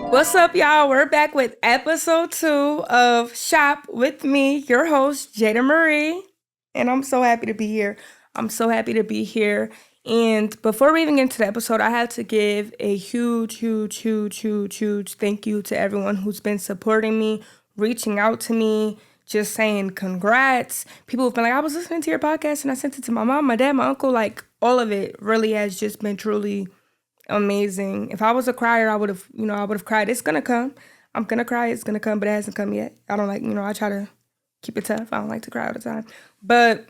What's up, y'all? We're back with episode 2 of Shop with me, your host, JaidynMarie. And I'm so happy to be here. I'm so happy to be here. And before we even get into the episode, I have to give a huge thank you to everyone who's been supporting me, reaching out to me, just saying congrats. People have been like, I was listening to your podcast and I sent it to my mom, my dad, my uncle. Like, all of it really has just been truly amazing. If I was a crier, I would have cried. It's gonna come. I'm gonna cry. It's gonna come, but it hasn't come yet. I don't like, I try to keep it tough. I don't like to cry all the time. But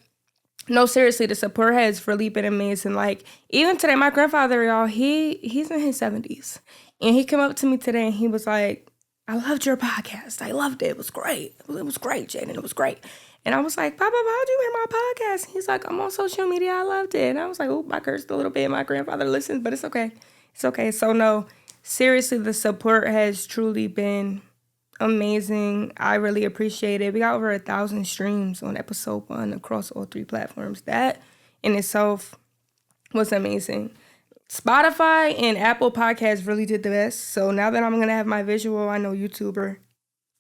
no, seriously, the support has really been amazing. Like, even today, my grandfather, y'all, he's in his 70s. And he came up to me today and he was like, I loved your podcast. I loved it. It was great. It was great, Jaidyn. It was great. And I was like, Papa, how'd you hear my podcast? And he's like, I'm on social media. I loved it. And I was like, oh, I cursed a little bit. My grandfather listens, but it's okay. It's okay. So no, seriously, the support has truly been amazing. I really appreciate it. We got over 1,000 streams on episode 1 across all 3 platforms. That in itself was amazing. Spotify and Apple Podcasts really did the best. So now that I'm going to have my visual, I know YouTube are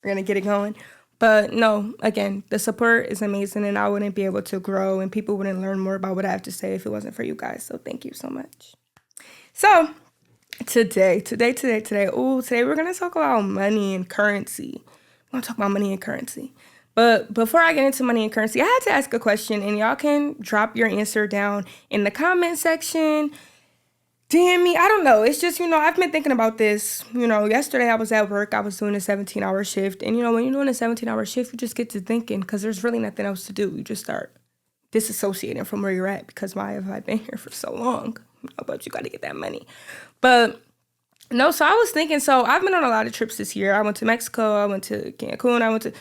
going to get it going. But no, again, the support is amazing and I wouldn't be able to grow and people wouldn't learn more about what I have to say if it wasn't for you guys. So thank you so much. So today we're going to talk about money and currency. We're going to talk about money and currency. But before I get into money and currency, I had to ask a question and y'all can drop your answer down in the comment section. DM me. I don't know. It's just, I've been thinking about this. Yesterday I was at work. I was doing a 17-hour shift. And, when you're doing a 17-hour shift, you just get to thinking because there's really nothing else to do. You just start disassociating from where you're at because why have I been here for so long? But you got to get that money. But, no, so I was thinking, so I've been on a lot of trips this year. I went to Mexico. I went to Cancun. I went to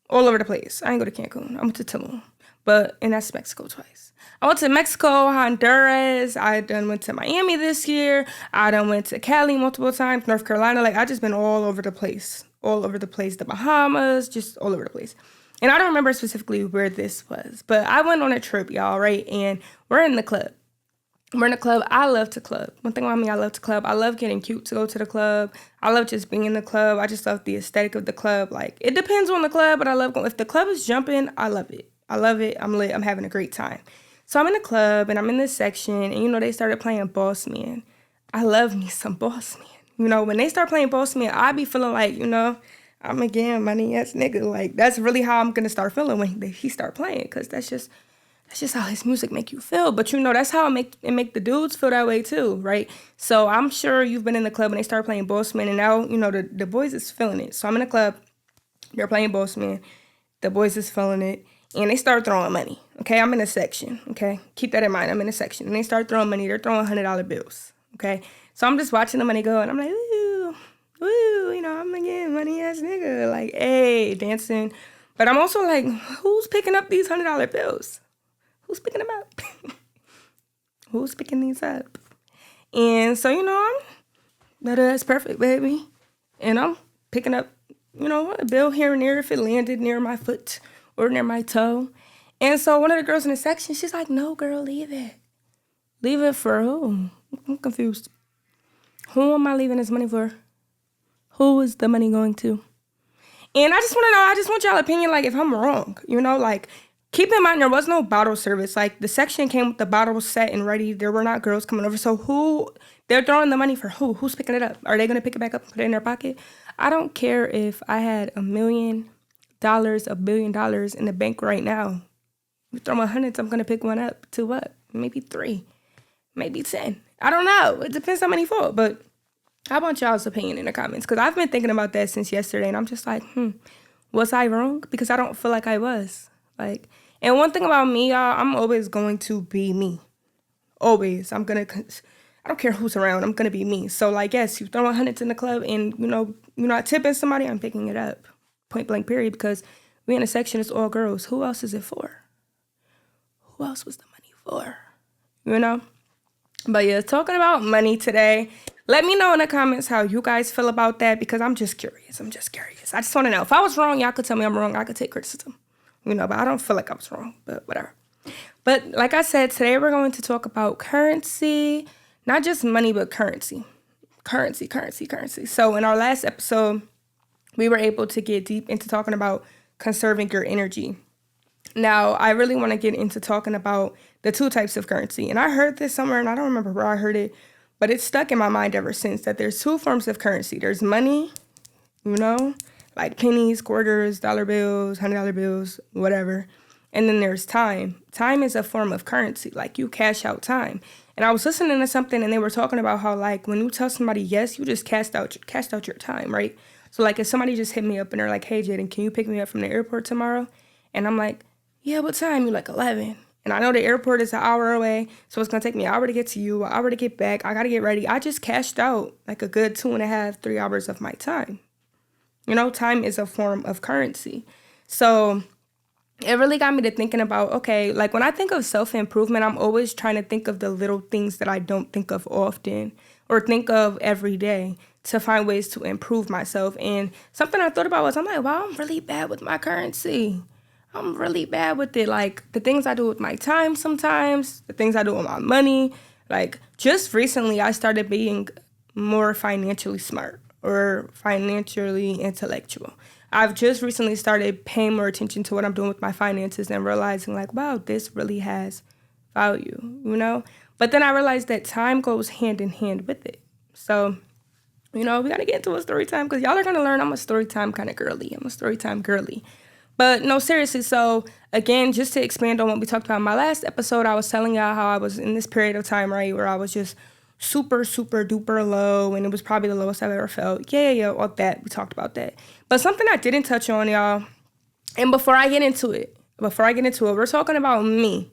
all over the place. I didn't go to Cancun. I went to Tulum. And that's Mexico twice. I went to Mexico, Honduras. I done went to Miami this year. I done went to Cali multiple times, North Carolina. Like, I just been all over the place. All over the place. The Bahamas, just all over the place. And I don't remember specifically where this was. But I went on a trip, y'all, right? And we're in the club. We're in the club. I love to club. One thing about me, I love to club. I love getting cute to go to the club. I love just being in the club. I just love the aesthetic of the club. Like, it depends on the club, but I love going. If the club is jumping, I love it. I love it. I'm lit. I'm having a great time. So I'm in the club and I'm in this section and, they started playing Boss Man. I love me some Boss Man. When they start playing Boss Man, I be feeling like, I'm again money ass nigga. Like, that's really how I'm going to start feeling when he start playing because that's just how his music make you feel. But, that's how it make the dudes feel that way too, right? So I'm sure you've been in the club and they start playing Boss Man and now, the boys is feeling it. So I'm in the club. They're playing Boss Man. The boys is feeling it. And they start throwing money, okay? I'm in a section, okay? Keep that in mind. I'm in a section. And they start throwing money. They're throwing $100 bills, okay? So I'm just watching the money go, and I'm like, woo, I'm again money-ass nigga. Like, hey, dancing. But I'm also like, who's picking up these $100 bills? Who's picking them up? Who's picking these up? And so, that's perfect, baby. And I'm picking up, a bill here and there if it landed near my foot or near my toe. And so one of the girls in the section, she's like, no, girl, leave it. Leave it for who? I'm confused. Who am I leaving this money for? Who is the money going to? And I just want to know, I just want y'all opinion, like, if I'm wrong, like, keep in mind, there was no bottle service. Like, the section came with the bottles set and ready. There were not girls coming over. So they're throwing the money for who? Who's picking it up? Are they going to pick it back up and put it in their pocket? I don't care if I had $1 million, $1 billion in the bank right now. You throw my hundreds, I'm going to pick one up to what? Maybe 3, maybe 10. I don't know. It depends how many fall. But I want y'all's opinion in the comments because I've been thinking about that since yesterday. And I'm just like, was I wrong? Because I don't feel like I was. Like, and one thing about me, y'all, I'm always going to be me. Always. I don't care who's around. I'm going to be me. So, like, yes, you throw hundreds in the club and, you're not tipping somebody, I'm picking it up. Point blank period, because we in a section, it's all girls. Who else is it for? Who else was the money for? But yeah, talking about money today. Let me know in the comments how you guys feel about that because I'm just curious. I just want to know. If I was wrong, y'all could tell me I'm wrong. I could take criticism. But I don't feel like I was wrong, but whatever. But like I said, today we're going to talk about currency, not just money, but currency. currency. So in our last episode, we were able to get deep into talking about conserving your energy. Now, I really want to get into talking about the two types of currency. And I heard this somewhere, and I don't remember where I heard it, but it's stuck in my mind ever since, that there's two forms of currency. There's money, like pennies, quarters, dollar bills, $100 bills, whatever. And then there's time. Time is a form of currency. Like, you cash out time. And I was listening to something, and they were talking about how, like, when you tell somebody yes, you just cashed out your time, right? So, like, if somebody just hit me up and they're like, hey, Jaidyn, can you pick me up from the airport tomorrow? And I'm like, yeah, what time? You're like, 11. And I know the airport is an hour away, so it's going to take me an hour to get to you, an hour to get back. I got to get ready. I just cashed out like a good 2.5, 3 hours of my time. Time is a form of currency. So it really got me to thinking about, okay, like when I think of self-improvement, I'm always trying to think of the little things that I don't think of often or think of every day to find ways to improve myself. And something I thought about was, I'm like, wow, I'm really bad with my currency. I'm really bad with it. Like, the things I do with my time sometimes, the things I do with my money. Like, just recently, I started being more financially smart or financially intellectual. I've just recently started paying more attention to what I'm doing with my finances and realizing, like, wow, this really has value, But then I realized that time goes hand in hand with it. So, we got to get into a story time because y'all are going to learn I'm a story time kind of girly. I'm a story time girly. But no, seriously, so again, just to expand on what we talked about in my last episode, I was telling y'all how I was in this period of time, right, where I was just super, super duper low, and it was probably the lowest I've ever felt. Yeah, all that. We talked about that. But something I didn't touch on, y'all, and before I get into it, we're talking about me.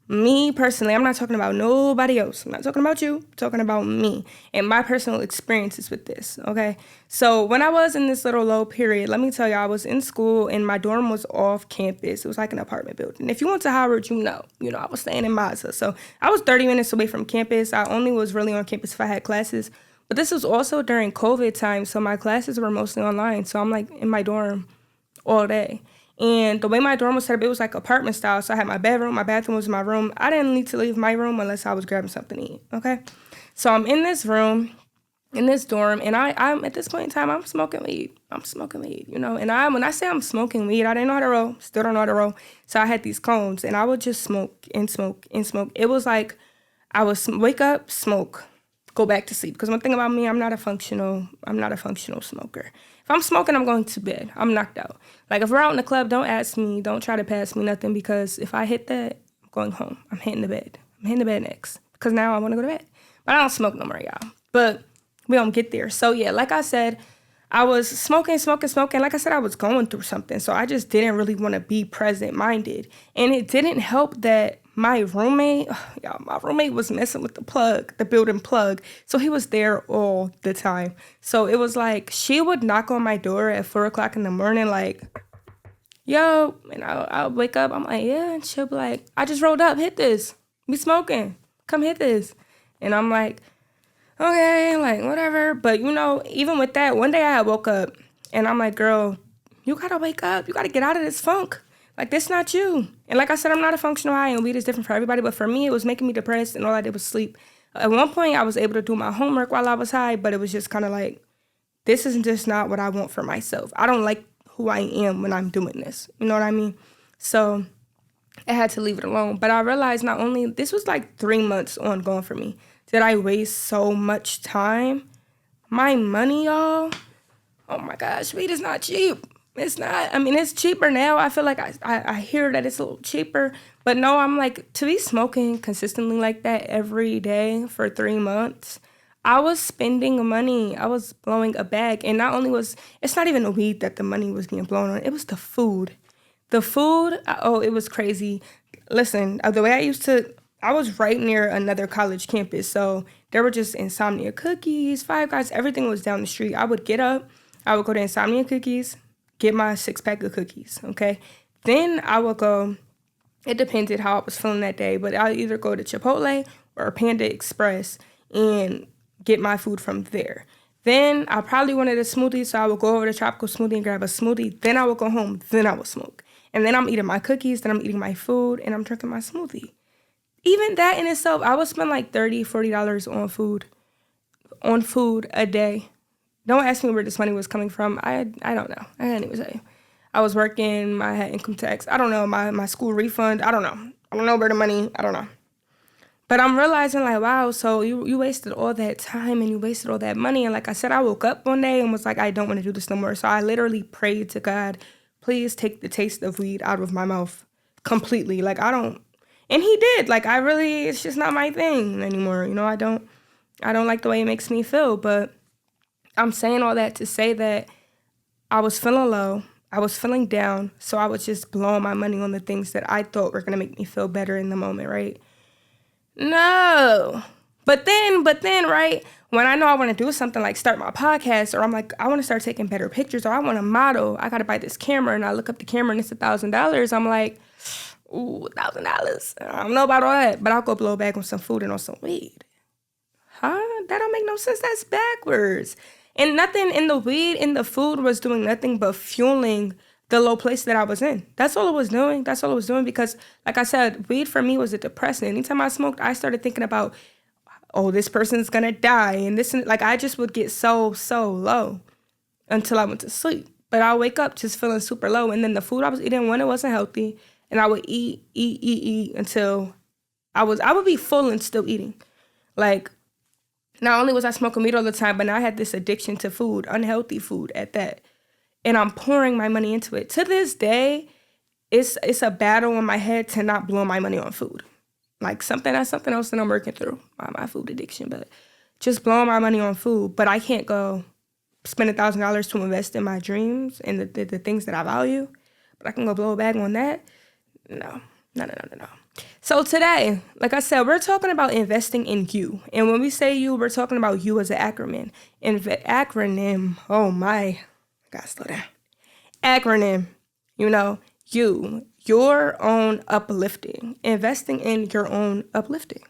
Me personally, I'm not talking about nobody else. I'm not talking about you. I'm talking about me and my personal experiences with this, okay? So when I was in this little low period, let me tell you, I was in school and my dorm was off campus. It was like an apartment building. If you went to Howard, I was staying in Mazda. So I was 30 minutes away from campus. I only was really on campus if I had classes. But this was also during COVID time, so my classes were mostly online. So I'm like in my dorm all day. And the way my dorm was set up, it was like apartment style. So I had my bedroom, my bathroom was in my room. I didn't need to leave my room unless I was grabbing something to eat, okay? So I'm in this room, in this dorm, and I'm at this point in time, I'm smoking weed. And when I say I'm smoking weed, I didn't know how to roll, still don't know how to roll. So I had these cones, and I would just smoke and smoke and smoke. It was like I would wake up, smoke, go back to sleep. Because one thing about me, I'm not a functional smoker. If I'm smoking, I'm going to bed. I'm knocked out. Like, if we're out in the club, don't ask me, don't try to pass me nothing, because if I hit that, I'm going home. I'm hitting the bed. Next, because now I want to go to bed. But I don't smoke no more, y'all. But we don't get there. So, yeah, like I said, I was smoking. Like I said, I was going through something. So I just didn't really want to be present-minded. And it didn't help that my roommate was messing with the building plug. So he was there all the time. So it was like, she would knock on my door at 4 o'clock in the morning, like, yo, and I'll wake up. I'm like, yeah. And she'll be like, I just rolled up, hit this. We smoking. Come hit this. And I'm like, okay, like, whatever. But, even with that, one day I woke up and I'm like, girl, you got to wake up. You got to get out of this funk. Like, this not you. And like I said, I'm not a functional high, and weed is different for everybody. But for me, it was making me depressed, and all I did was sleep. At one point, I was able to do my homework while I was high, but it was just kind of like, this is just not what I want for myself. I don't like who I am when I'm doing this. You know what I mean? So I had to leave it alone. But I realized not only, this was like 3 months ongoing for me. Did I waste so much time? My money, y'all? Oh my gosh, weed is not cheap. It's not. I mean, it's cheaper now. I feel like I hear that it's a little cheaper. But no, I'm like, to be smoking consistently like that every day for 3 months, I was spending money. I was blowing a bag. And not only it's not even the weed that the money was being blown on. It was the food. The food, it was crazy. Listen, the way I was right near another college campus. So there were just Insomnia cookies, Five Guys, everything was down the street. I would get up, I would go to Insomnia cookies, get my 6-pack of cookies, okay? Then I would go, it depended how I was feeling that day, but I'd either go to Chipotle or Panda Express and get my food from there. Then I probably wanted a smoothie, so I would go over to Tropical Smoothie and grab a smoothie. Then I would go home, then I would smoke. And then I'm eating my cookies, then I'm eating my food, and I'm drinking my smoothie. Even that in itself, I would spend like $30, $40 on food on food a day. Don't ask me where this money was coming from. I don't know. I can't even tell you. I was working, I had income tax. I don't know, my school refund. I don't know. I don't know where the money, I don't know. But I'm realizing like, wow, so you wasted all that time and you wasted all that money. And like I said, I woke up one day and was like, I don't want to do this no more. So I literally prayed to God, please take the taste of weed out of my mouth completely. Like, I don't, and he did. Like, I really, it's just not my thing anymore. You know, I don't like the way it makes me feel. But I'm saying all that to say that I was feeling low. I was feeling down. So I was just blowing my money on the things that I thought were going to make me feel better in the moment, right? No. But then, right, when I know I want to do something like start my podcast, or I'm like, I want to start taking better pictures, or I want to model, I got to buy this camera, and I look up the camera and it's $1,000. I'm like, ooh, $1,000. I don't know about all that, but I'll go blow back on some food and on some weed. Huh? That don't make no sense. That's backwards. And nothing in the weed, in the food was doing nothing but fueling the low place that I was in. That's all it was doing. That's all it was doing because, like I said, weed for me was a depressant. Anytime I smoked, I started thinking about, oh, this person's going to die. And this, like, I just would get so low until I went to sleep. But I'll wake up just feeling super low. And then the food I was eating, when it wasn't healthy, and I would eat until I would be full and still eating. Like, not only was I smoking weed all the time, but now I had this addiction to food, unhealthy food at that. And I'm pouring my money into it. To this day, it's a battle in my head to not blow my money on food. Like that's something else that I'm working through, my food addiction. But just blowing my money on food. But I can't go spend $1,000 to invest in my dreams and the things that I value. But I can go blow a bag on that. No. So today, like I said, we're talking about investing in you. And when we say you, we're talking about you as an acronym. Acronym, oh my, gotta slow down. Acronym, your own uplifting. Investing in your own uplifting.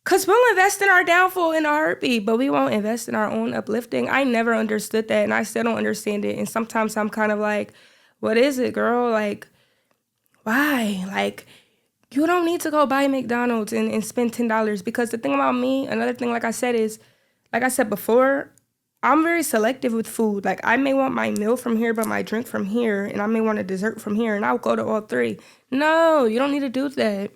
Because we'll invest in our downfall in a heartbeat, but we won't invest in our own uplifting. I never understood that, and I still don't understand it. And sometimes I'm kind of like, what is it, girl? Like, why? Like, you don't need to go buy McDonald's and spend $10 because the thing about me, another thing, like I said, is, like I said before, I'm very selective with food. Like, I may want my meal from here, but my drink from here, and I may want a dessert from here, and I'll go to all three. No, you don't need to do that.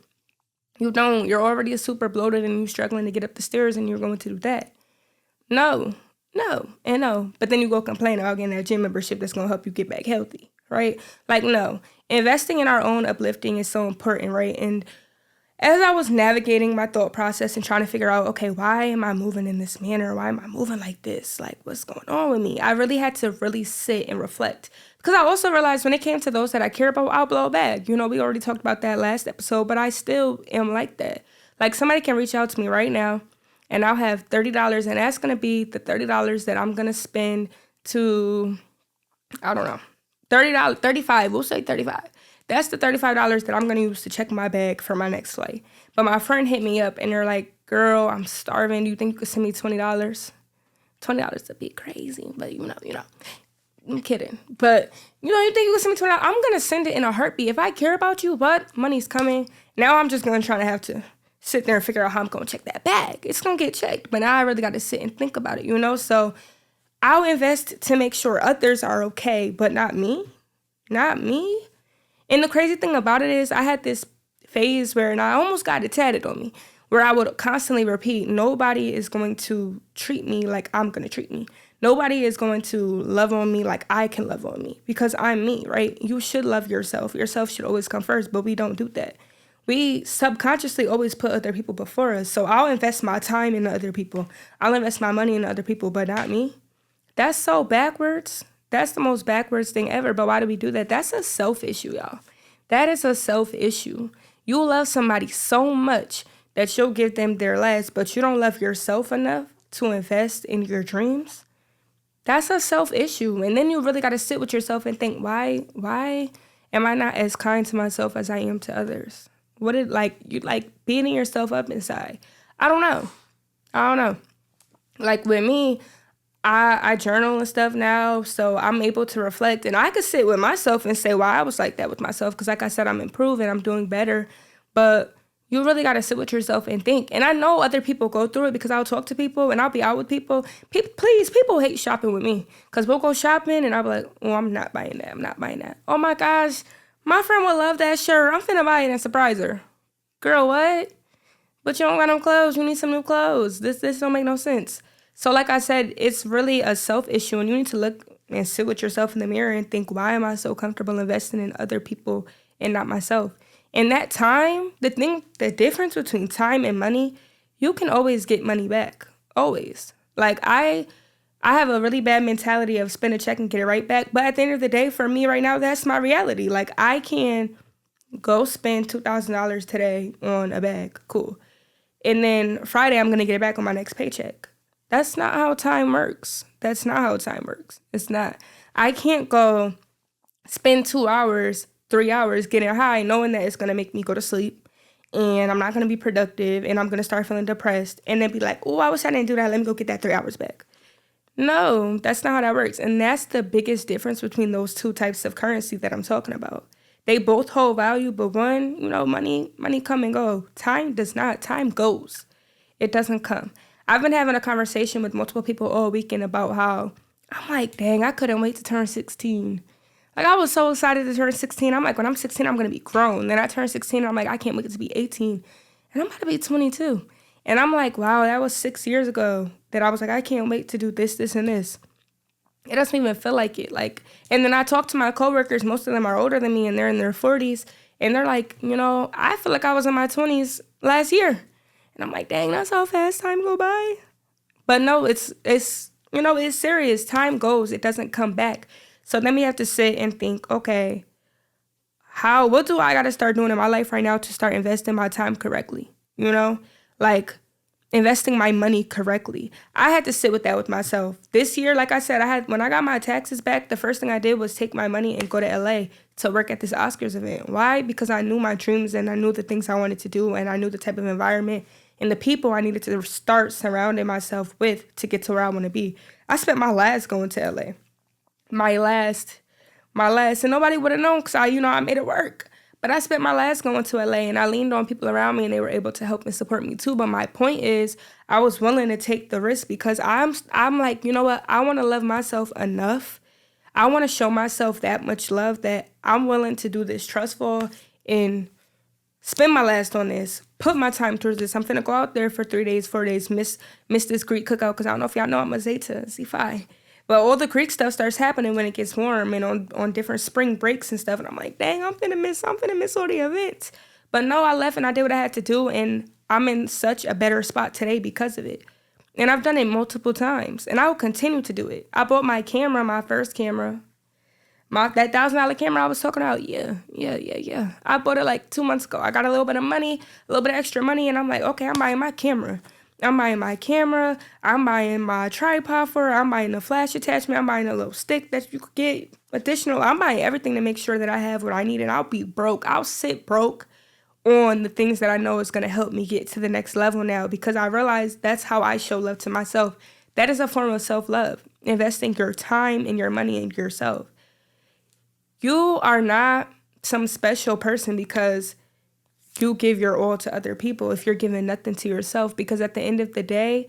You don't. You're already super bloated and you're struggling to get up the stairs and you're going to do that. No. But then you go complain about getting that gym membership that's going to help you get back healthy, right? Like, no. Investing in our own uplifting is so important, right? And as I was navigating my thought process and trying to figure out, okay, why am I moving in this manner? Why am I moving like this? Like, what's going on with me? I really had to really sit and reflect. Because I also realized when it came to those that I care about, I'll blow a bag. We already talked about that last episode, but I still am like that. Like, somebody can reach out to me right now, and I'll have $30, and that's going to be the $30 that I'm going to spend to, I don't know, $30, $35, we'll say $35. That's the $35 that I'm going to use to check my bag for my next flight. But my friend hit me up, and they're like, girl, I'm starving. Do you think you could send me $20? $20 would be crazy, but you know. I'm kidding. But, you think you could send me $20? I'm going to send it in a heartbeat. If I care about you, what? Money's coming. Now I'm just going to try to have to sit there and figure out how I'm going to check that bag. It's going to get checked. But now I really got to sit and think about it, So I'll invest to make sure others are okay, but not me. Not me. And the crazy thing about it is I had this phase where, and I almost got it tatted on me, where I would constantly repeat, nobody is going to treat me like I'm going to treat me. Nobody is going to love on me like I can love on me because I'm me, right? You should love yourself. Yourself should always come first, but we don't do that. We subconsciously always put other people before us. So I'll invest my time in other people. I'll invest my money in other people, but not me. That's so backwards. That's the most backwards thing ever. But why do we do that? That's a self issue, y'all. That is a self issue. You love somebody so much that you'll give them their last, but you don't love yourself enough to invest in your dreams. That's a self issue. And then you really got to sit with yourself and think, why am I not as kind to myself as I am to others? What it like you like beating yourself up inside? I don't know. Like with me, I journal and stuff now, so I'm able to reflect. And I could sit with myself and say why I was like that with myself. Because like I said, I'm improving. I'm doing better. But, You really got to sit with yourself and think. And I know other people go through it because I'll talk to people and I'll be out with people. People hate shopping with me because we'll go shopping and I'll be like, oh, I'm not buying that. I'm not buying that. Oh my gosh, my friend would love that shirt. I'm finna buy it and surprise her. Girl, what? But you don't got no clothes. You need some new clothes. This don't make no sense. So like I said, it's really a self issue and you need to look and sit with yourself in the mirror and think, why am I so comfortable investing in other people and not myself? And that time, the difference between time and money, you can always get money back. Always. Like I have a really bad mentality of spend a check and get it right back. But at the end of the day, for me right now, that's my reality. Like I can go spend $2,000 today on a bag. Cool. And then Friday, I'm going to get it back on my next paycheck. That's not how time works. That's not how time works. It's not. I can't go spend 2 hours, 3 hours getting high knowing that it's going to make me go to sleep and I'm not going to be productive and I'm going to start feeling depressed and then be like, oh, I wish I didn't do that. Let me go get that 3 hours back. No, that's not how that works. And that's the biggest difference between those two types of currency that I'm talking about. They both hold value, but one, money come and go. Time does not. Time goes. It doesn't come. I've been having a conversation with multiple people all weekend about how I'm like, dang, I couldn't wait to turn 16. Like, I was so excited to turn 16. I'm like, when I'm 16, I'm going to be grown. Then I turn 16, and I'm like, I can't wait to be 18. And I'm about to be 22. And I'm like, wow, that was 6 years ago that I was like, I can't wait to do this, this, and this. It doesn't even feel like it. And then I talk to my coworkers. Most of them are older than me, and they're in their 40s. And they're like, I feel like I was in my 20s last year. And I'm like, dang, that's how fast time go by. But no, it's serious. Time goes. It doesn't come back. So then we have to sit and think, okay, what do I got to start doing in my life right now to start investing my time correctly? Investing my money correctly. I had to sit with that with myself. This year, like I said, when I got my taxes back, the first thing I did was take my money and go to LA to work at this Oscars event. Why? Because I knew my dreams and I knew the things I wanted to do and I knew the type of environment and the people I needed to start surrounding myself with to get to where I want to be. I spent my last going to LA. My last, and nobody would have known because I made it work. But I spent my last going to LA and I leaned on people around me and they were able to help and support me too. But my point is I was willing to take the risk because I'm like, you know what? I want to love myself enough. I want to show myself that much love that I'm willing to do this trust fall and spend my last on this, put my time towards this. I'm finna go out there for 3 days, 4 days, miss this Greek cookout because I don't know if y'all know I'm a Zeta, C5. But all the Greek stuff starts happening when it gets warm and on different spring breaks and stuff. And I'm like, dang, I'm finna miss all the events. But no, I left and I did what I had to do. And I'm in such a better spot today because of it. And I've done it multiple times. And I will continue to do it. I bought my first camera. That $1,000 camera I was talking about. Yeah. I bought it like 2 months ago. I got a little bit of money, a little bit of extra money. And I'm like, okay, I'm buying my camera. I'm buying my tripod for it. I'm buying the flash attachment. I'm buying a little stick that you could get additional. I'm buying everything to make sure that I have what I need. And I'll be broke. I'll sit broke on the things that I know is going to help me get to the next level now because I realize that's how I show love to myself. That is a form of self-love, investing your time and your money in yourself. You are not some special person because you give your all to other people if you're giving nothing to yourself, because at the end of the day,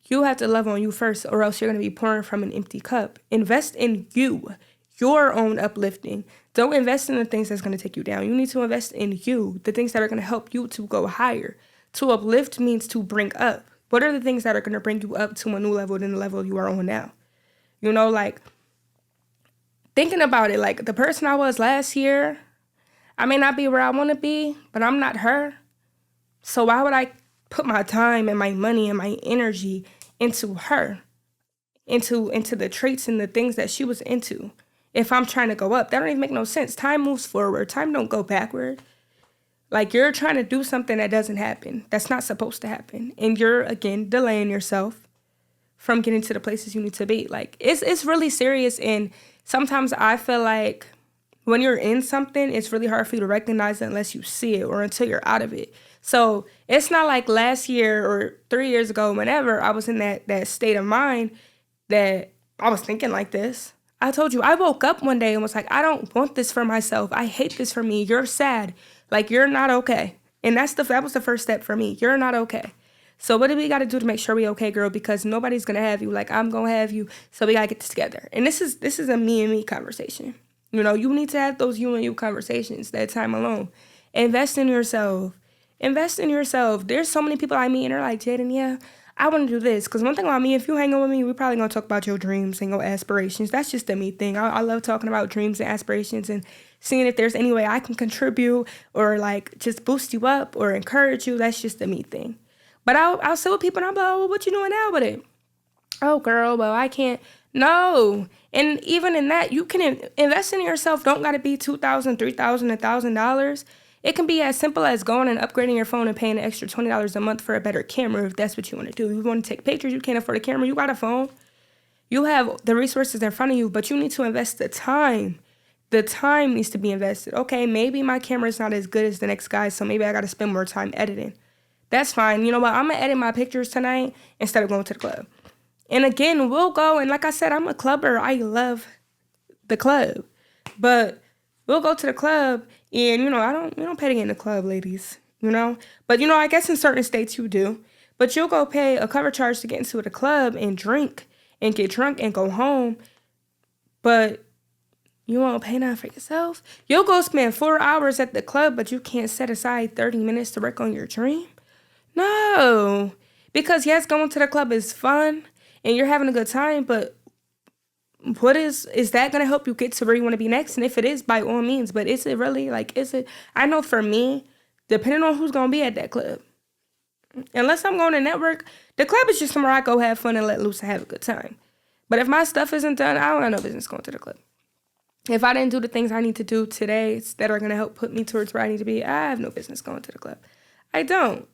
you have to love on you first or else you're going to be pouring from an empty cup. Invest in you, your own uplifting. Don't invest in the things that's going to take you down. You need to invest in you, the things that are going to help you to go higher. To uplift means to bring up. What are the things that are going to bring you up to a new level than the level you are on now? Thinking about it, the person I was last year, I may not be where I want to be, but I'm not her. So why would I put my time and my money and my energy into her, into the traits and the things that she was into? If I'm trying to go up, that don't even make no sense. Time moves forward. Time don't go backward. You're trying to do something that doesn't happen. That's not supposed to happen. And you're, again, delaying yourself from getting to the places you need to be. It's really serious. And sometimes I feel like when you're in something, it's really hard for you to recognize it unless you see it or until you're out of it. So it's not like last year or 3 years ago, whenever I was in that state of mind that I was thinking like this. I told you, I woke up one day and was like, I don't want this for myself. I hate this for me. You're sad. You're not okay. And that was the first step for me. You're not okay. So what do we got to do to make sure we okay, girl? Because nobody's going to have you like I'm going to have you. So we got to get this together. And this is a me and me conversation. You know, you need to have those you and you conversations, that time alone. Invest in yourself. Invest in yourself. There's so many people I meet and they're like, Jaidyn, yeah, I want to do this. Because one thing about me, if you hang out with me, we're probably going to talk about your dreams and your aspirations. That's just a me thing. I love talking about dreams and aspirations and seeing if there's any way I can contribute or like just boost you up or encourage you. That's just a me thing. But I'll sit with people and I'm like, oh, well, what you doing now with it? Oh, girl, well, I can't. No. And even in that, you can invest in yourself. Don't got to be $2,000, $3,000, $1,000. It can be as simple as going and upgrading your phone and paying an extra $20 a month for a better camera if that's what you want to do. If you want to take pictures, you can't afford a camera, you got a phone. You have the resources in front of you, but you need to invest the time. The time needs to be invested. Okay, maybe my camera is not as good as the next guy, so maybe I got to spend more time editing. That's fine. You know what? I'm going to edit my pictures tonight instead of going to the club. And again, we'll go. And like I said, I'm a clubber. I love the club. But we'll go to the club and, you know, we don't pay to get in the club, ladies, you know. But, you know, I guess in certain states you do. But you'll go pay a cover charge to get into the club and drink and get drunk and go home. But you won't pay nothing for yourself. You'll go spend 4 hours at the club, but you can't set aside 30 minutes to work on your dream. No, because yes, going to the club is fun and you're having a good time, but what is that going to help you get to where you want to be next? And if it is, by all means, but is it really I know for me, depending on who's going to be at that club, unless I'm going to network, the club is just somewhere I go have fun and let loose and have a good time. But if my stuff isn't done, I don't have no business going to the club. If I didn't do the things I need to do today that are going to help put me towards where I need to be, I have no business going to the club. I don't.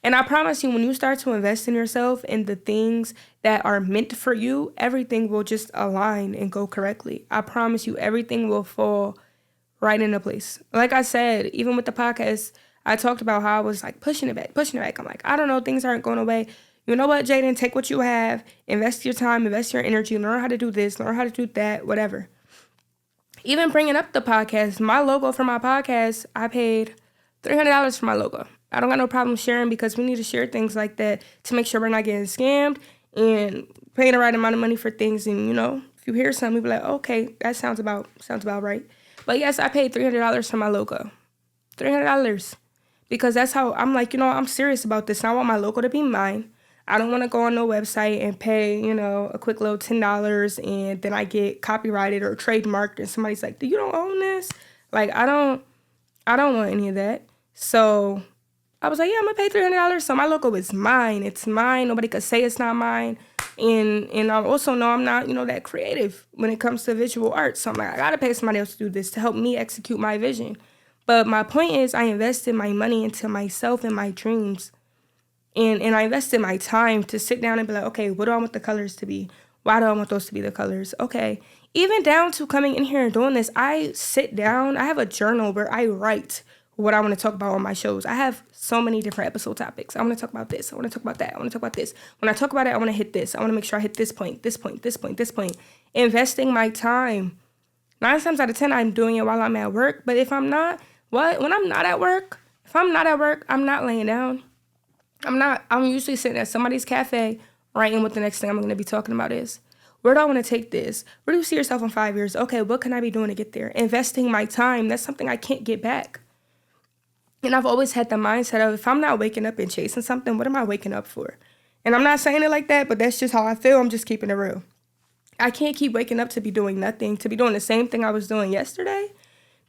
And I promise you, when you start to invest in yourself and the things that are meant for you, everything will just align and go correctly. I promise you, everything will fall right into place. Like I said, even with the podcast, I talked about how I was like pushing it back. I'm like, I don't know, things aren't going away. You know what, Jaidyn, take what you have, invest your time, invest your energy, learn how to do this, learn how to do that, whatever. Even bringing up the podcast, my logo for my podcast, I paid $300 for my logo. I don't got no problem sharing because we need to share things like that to make sure we're not getting scammed and paying the right amount of money for things. And, you know, if you hear something, you be like, okay, that sounds about right. But yes, I paid $300 for my logo. $300. Because that's how I'm like, you know, I'm serious about this. And I want my logo to be mine. I don't want to go on no website and pay, you know, a quick little $10 and then I get copyrighted or trademarked and somebody's like, you don't own this? Like, I don't want any of that. So I was like, yeah, I'm going to pay $300. So my logo is mine. It's mine. Nobody could say it's not mine. And I also know I'm not, you know, that creative when it comes to visual art. So I'm like, I got to pay somebody else to do this to help me execute my vision. But my point is I invested my money into myself and my dreams. And I invested my time to sit down and be like, okay, what do I want the colors to be? Why do I want those to be the colors? Okay. Even down to coming in here and doing this, I sit down. I have a journal where I write what I want to talk about on my shows. I have so many different episode topics. I want to talk about this. I want to talk about that. I want to talk about this. When I talk about it, I want to hit this. I want to make sure I hit this point, this point, this point, this point. Investing my time. 9 times out of 10, I'm doing it while I'm at work. But if I'm not, when I'm not at work, I'm not laying down. I'm usually sitting at somebody's cafe writing what the next thing I'm going to be talking about is. Where do I want to take this? Where do you see yourself in 5 years? Okay, what can I be doing to get there? Investing my time, that's something I can't get back. And I've always had the mindset of if I'm not waking up and chasing something, what am I waking up for? And I'm not saying it like that, but that's just how I feel. I'm just keeping it real. I can't keep waking up to be doing nothing, to be doing the same thing I was doing yesterday.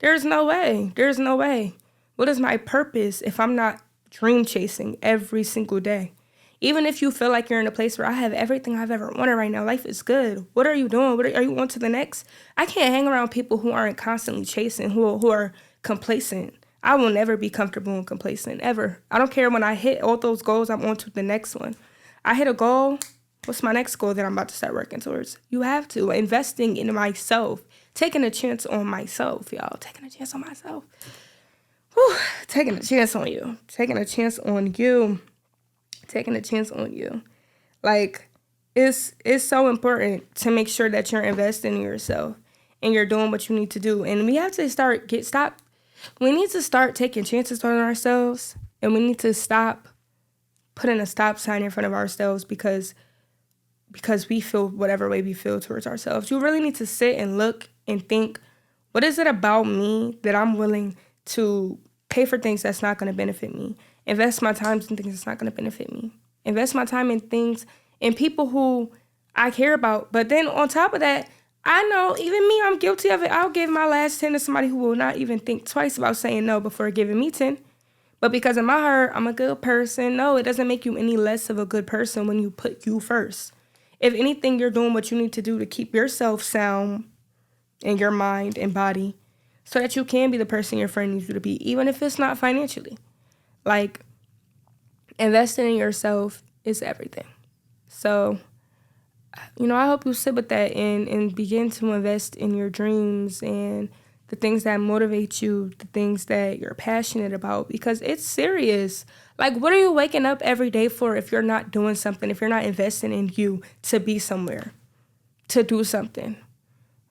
There's no way. What is my purpose if I'm not dream chasing every single day? Even if you feel like you're in a place where I have everything I've ever wanted right now, life is good. What are you doing? Are you on to the next? I can't hang around people who aren't constantly chasing, who are complacent. I will never be comfortable and complacent, ever. I don't care when I hit all those goals, I'm on to the next one. I hit a goal, what's my next goal that I'm about to start working towards? You have to. Investing in myself. Taking a chance on myself, y'all. Taking a chance on myself. Whew. Taking a chance on you. Taking a chance on you. Taking a chance on you. Like, it's so important to make sure that you're investing in yourself and you're doing what you need to do. And we have to stop. We need to start taking chances on ourselves, and we need to stop putting a stop sign in front of ourselves because we feel whatever way we feel towards ourselves. You really need to sit and look and think, what is it about me that I'm willing to pay for things that's not going to benefit me? Invest my time in things that's not going to benefit me. Invest my time in things and people who I care about. But then on top of that, I know even me, I'm guilty of it. I'll give my last 10 to somebody who will not even think twice about saying no before giving me 10. But because in my heart, I'm a good person. No, it doesn't make you any less of a good person when you put you first. If anything, you're doing what you need to do to keep yourself sound in your mind and body so that you can be the person your friend needs you to be, even if it's not financially. Like, investing in yourself is everything. So, I hope you sit with that and begin to invest in your dreams and the things that motivate you, the things that you're passionate about, because it's serious. Like, what are you waking up every day for if you're not doing something, if you're not investing in you to be somewhere, to do something?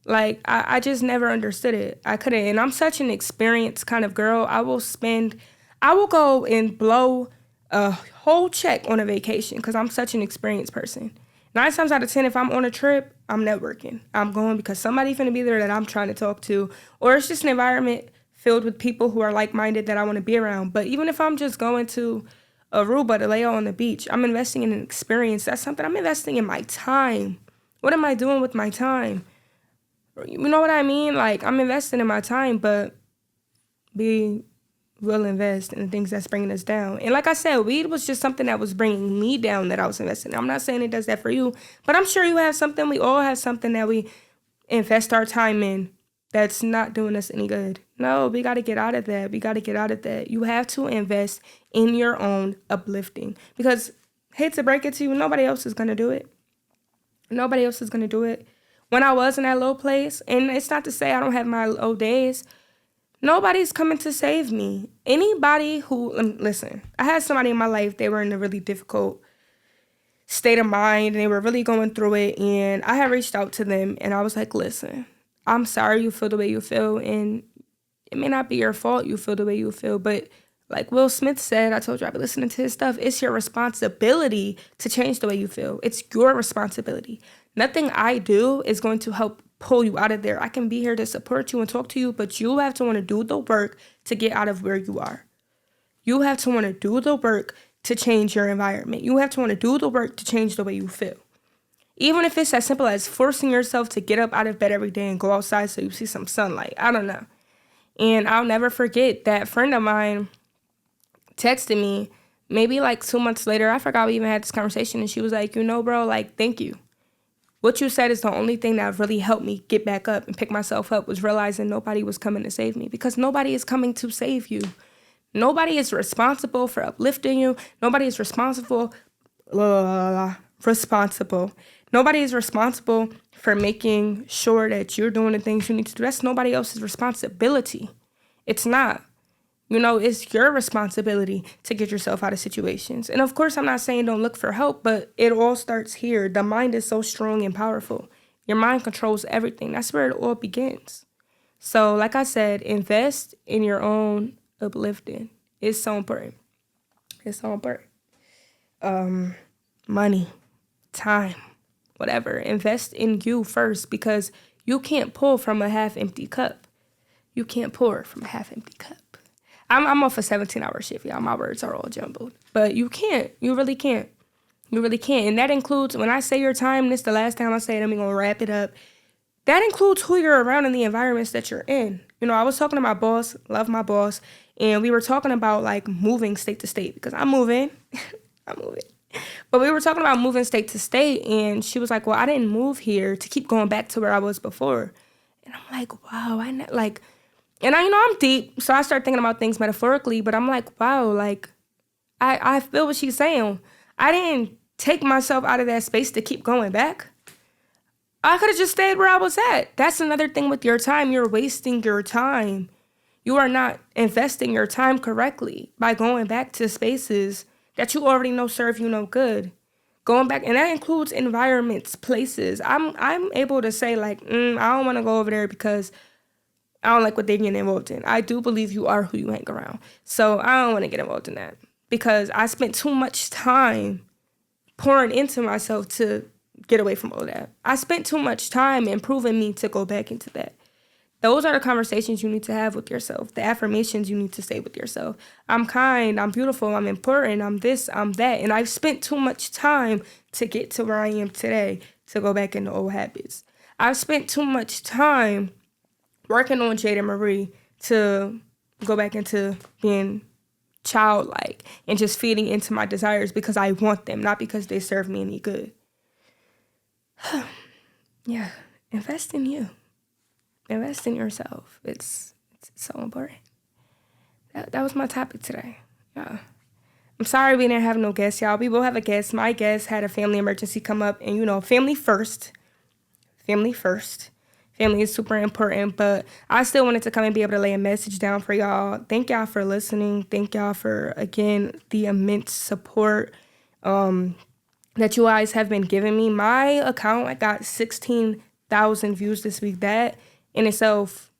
Like, I just never understood it. I couldn't. And I'm such an experienced kind of girl. I will go and blow a whole check on a vacation because I'm such an experienced person. 9 times out of 10, if I'm on a trip, I'm networking. I'm going because somebody's going to be there that I'm trying to talk to, or it's just an environment filled with people who are like-minded that I want to be around. But even if I'm just going to Aruba to lay out on the beach, I'm investing in an experience. That's something I'm investing in my time. What am I doing with my time? You know what I mean? Like, I'm investing in my time, but we will invest in the things that's bringing us down. And like I said, weed was just something that was bringing me down that I was investing in. I'm not saying it does that for you, but I'm sure you have something. We all have something that we invest our time in that's not doing us any good. No, we got to get out of that. You have to invest in your own uplifting because, hate to break it to you, nobody else is going to do it. When I was in that low place, and it's not to say I don't have my low days, nobody's coming to save me. Anybody who, listen, I had somebody in my life, they were in a really difficult state of mind, and they were really going through it, and I had reached out to them, and I was like, listen, I'm sorry you feel the way you feel, and it may not be your fault you feel the way you feel, but like Will Smith said, I told you I've been listening to his stuff, it's your responsibility to change the way you feel. It's your responsibility. Nothing I do is going to help pull you out of there. I can be here to support you and talk to you, but you have to want to do the work to get out of where you are. You have to want to do the work to change your environment. You have to want to do the work to change the way you feel. Even if it's as simple as forcing yourself to get up out of bed every day and go outside so you see some sunlight. I don't know. And I'll never forget that friend of mine texted me maybe like 2 months later. I forgot we even had this conversation, and she was like, bro, like, thank you. What you said is the only thing that really helped me get back up and pick myself up, was realizing nobody was coming to save me, because nobody is coming to save you. Nobody is responsible for uplifting you. Nobody is responsible. Nobody is responsible for making sure that you're doing the things you need to do. That's nobody else's responsibility. It's not. It's your responsibility to get yourself out of situations. And of course, I'm not saying don't look for help, but it all starts here. The mind is so strong and powerful. Your mind controls everything. That's where it all begins. So like I said, invest in your own uplifting. It's so important. Money, time, whatever. Invest in you first, because you can't pull from a half-empty cup. You can't pour from a half-empty cup. I'm off a 17-hour shift, y'all. My words are all jumbled. But you can't. You really can't. And that includes, when I say your time, this is the last time I say it, I'm going to wrap it up. That includes who you're around and the environments that you're in. I was talking to my boss, love my boss, and we were talking about, like, moving state to state, because I'm moving. But we were talking about moving state to state, and she was like, well, I didn't move here to keep going back to where I was before. And I'm like, wow, and I'm deep, so I start thinking about things metaphorically, but I'm like, wow, like, I feel what she's saying. I didn't take myself out of that space to keep going back. I could have just stayed where I was at. That's another thing with your time. You're wasting your time. You are not investing your time correctly by going back to spaces that you already know serve you no good. Going back, and that includes environments, places. I'm able to say, like, I don't want to go over there because I don't like what they get involved in. I do believe you are who you hang around. So I don't want to get involved in that because I spent too much time pouring into myself to get away from all that. I spent too much time improving me to go back into that. Those are the conversations you need to have with yourself, the affirmations you need to say with yourself. I'm kind, I'm beautiful, I'm important, I'm this, I'm that. And I've spent too much time to get to where I am today to go back into old habits. I've spent too much time working on JaidynMarie to go back into being childlike and just feeding into my desires because I want them, not because they serve me any good. Yeah, invest in you. Invest in yourself. It's so important. That was my topic today. Yeah. I'm sorry we didn't have no guests, y'all. We will have a guest. My guest had a family emergency come up, and family first. Family first. Family is super important, but I still wanted to come and be able to lay a message down for y'all. Thank y'all for listening. Thank y'all for, again, the immense support that you guys have been giving me. My account, I got 16,000 views this week. That in itself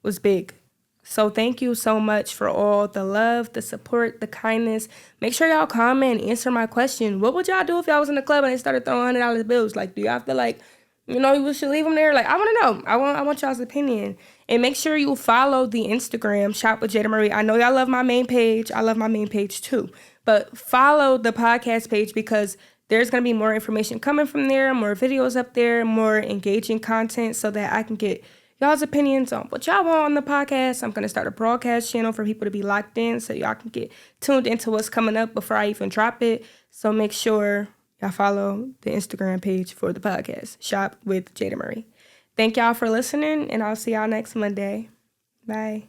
was big. So thank you so much for all the love, the support, the kindness. Make sure y'all comment and answer my question. What would y'all do if y'all was in the club and they started throwing $100 bills? Like, do y'all feel like, you should leave them there? Like, I want to know. I want y'all's opinion. And make sure you follow the Instagram, Shop with JaidynMarie. I know y'all love my main page. I love my main page too. But follow the podcast page because there's going to be more information coming from there, more videos up there, more engaging content so that I can get y'all's opinions on what y'all want on the podcast. I'm going to start a broadcast channel for people to be locked in so y'all can get tuned into what's coming up before I even drop it. So make sure y'all follow the Instagram page for the podcast, Shop with JaidynMarie. Thank y'all for listening, and I'll see y'all next Monday. Bye.